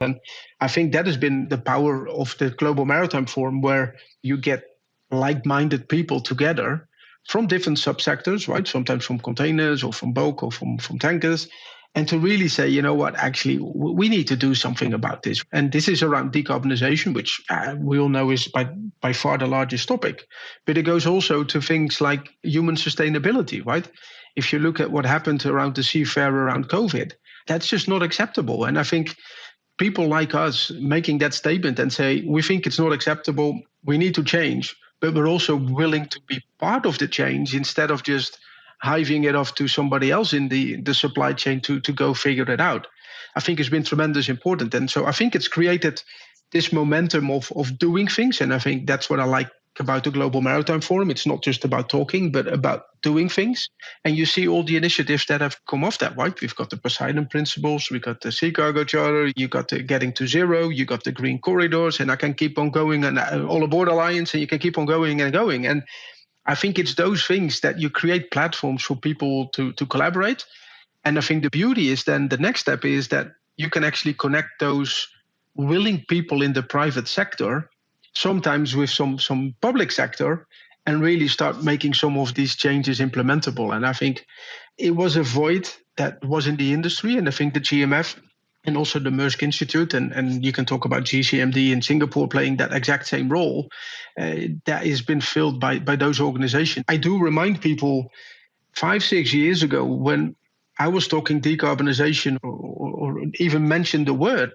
And I think that has been the power of the Global Maritime Forum, where you get like-minded people together from different subsectors, right? Sometimes from containers or from bulk or from tankers. And to really say, you know what, actually, we need to do something about this. And this is around decarbonisation, which we all know is by far the largest topic. But it goes also to things like human sustainability, right? If you look at what happened around the seafarer around COVID, that's just not acceptable. And I think people like us making that statement and say, we think it's not acceptable, we need to change, but we're also willing to be part of the change instead of just hiving it off to somebody else in the supply chain to go figure it out. I think it's been tremendously important. And so I think it's created this momentum of doing things. And I think that's what I like about the Global Maritime Forum. It's not just about talking, but about doing things. And you see all the initiatives that have come off that, right? We've got the Poseidon Principles, we've got the Sea Cargo Charter, you got the Getting to Zero, you got the Green Corridors, and I can keep on going, and All Aboard Alliance, and you can keep on going and going. And I think it's those things that you create platforms for people to collaborate. And I think the beauty is then the next step is that you can actually connect those willing people in the private sector, sometimes with some public sector, and really start making some of these changes implementable. And I think it was a void that was in the industry. And I think the GMF and also the Maersk Institute, and you can talk about GCMD in Singapore playing that exact same role, that has been filled by those organizations. I do remind people 5-6 years ago when I was talking decarbonisation or even mentioned the word,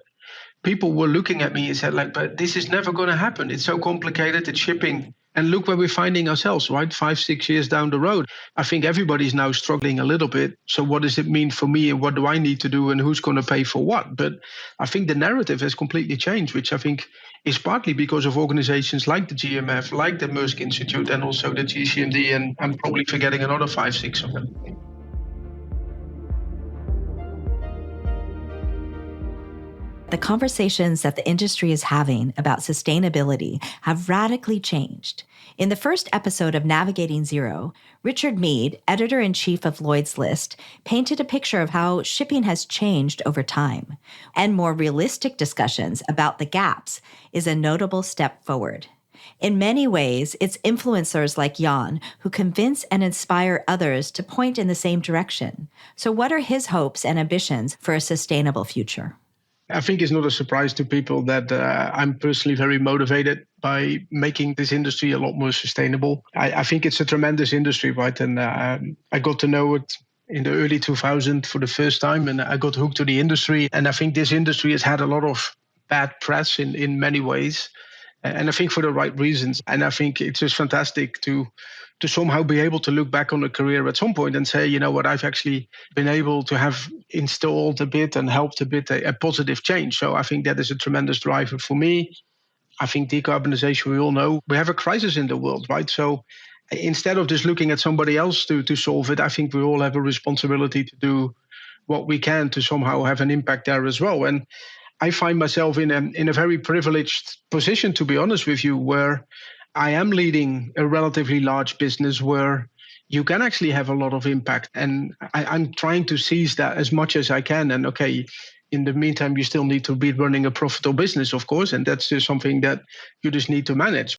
people were looking at me and said, like, but this is never going to happen. It's so complicated, it's shipping. And look where we're finding ourselves, right? 5-6 years down the road. I think everybody's now struggling a little bit. So what does it mean for me and what do I need to do and who's going to pay for what? But I think the narrative has completely changed, which I think is partly because of organizations like the GMF, like the Maersk Institute, and also the GCMD, and I'm probably forgetting another 5-6 of them. The conversations that the industry is having about sustainability have radically changed. In the first episode of Navigating Zero, Richard Mead, editor-in-chief of Lloyd's List, painted a picture of how shipping has changed over time. And more realistic discussions about the gaps is a notable step forward. In many ways, it's influencers like Jan who convince and inspire others to point in the same direction. So what are his hopes and ambitions for a sustainable future? I think it's not a surprise to people that I'm personally very motivated by making this industry a lot more sustainable. I think it's a tremendous industry, right? And I got to know it in the early 2000s for the first time, and I got hooked to the industry. And I think this industry has had a lot of bad press in many ways, and I think for the right reasons. And I think it's just fantastic to somehow be able to look back on a career at some point and say, you know what, I've actually been able to have installed a bit and helped a bit a positive change. So I think that is a tremendous driver for me. I think decarbonisation, we all know, we have a crisis in the world, right? So instead of just looking at somebody else to solve it, I think we all have a responsibility to do what we can to somehow have an impact there as well. And I find myself in a very privileged position, to be honest with you, where I am leading a relatively large business where you can actually have a lot of impact. And I'm trying to seize that as much as I can. And okay, in the meantime, you still need to be running a profitable business, of course. And that's just something that you just need to manage.